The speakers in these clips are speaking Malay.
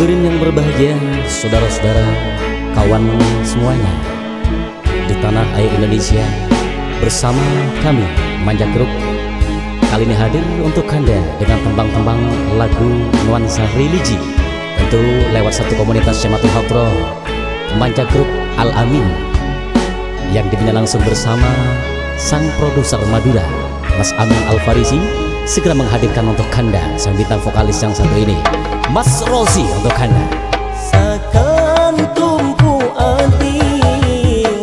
Hadirin yang berbahagia, saudara-saudara, kawan semuanya di tanah air Indonesia, bersama kami Manja Group kali ini hadir untuk Anda dengan tembang-tembang lagu nuansa religi, tentu lewat satu komunitas Syamatul Hadroh Manja Group Al-Amin yang dibina langsung bersama sang produser Madura Mas Amin Al-Farisi. Segera menghadirkan untuk Anda sang bintang vokalis yang satu ini, Mas Rozi, untuk Anda. Sakan tumpu ati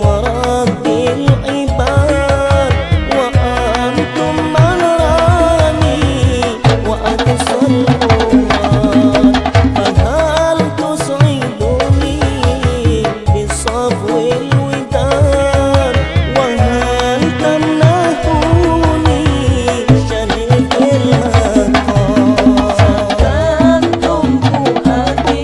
waratil ibad wa antum malani wa atusalluat fahal tus'iduni bisafwil widad wa hal tamnahuni syarifil maqam. Sakan tumpu ati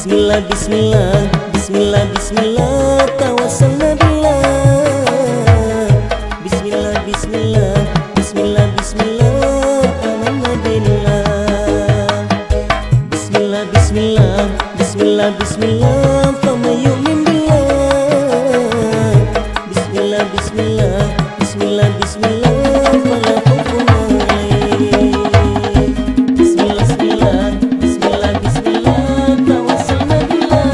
Bismillah, bismillah, bismillah, bismillah, tawassalna billah. Bismillah, bismillah, bismillah, bismillah, amanna billah. Bismillah, bismillah, bismillah, bismillah, faman yu'min billah. Bismillah, bismillah, bismillah, bismillah, fala khaufun alaihim. Bismillah, bismillah, bismillah, bismillah, tawassalna billah.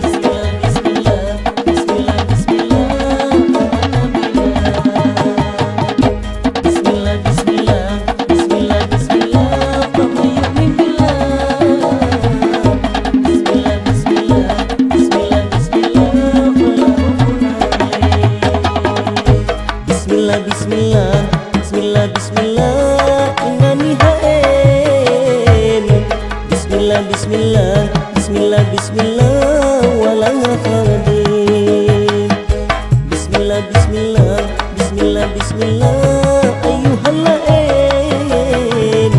Bismillah, bismillah, bismillah, bismillah, amanna billah. Bismillah, bismillah, bismillah, bismillah, faman yu'min billah. Bismillah, bismillah, bismillah, bismillah, fala khaufun alaihim. Bismillah, bismillah, bismillah, bismillah, innani hain. Bismillah, bismillah, bismillah, bismillah, wala khadim. Bismillah, bismillah, bismillah, bismillah, ayyuhal lain.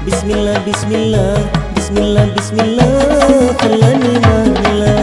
Bismillah, bismillah, bismillah, bismillah, khalani mahla.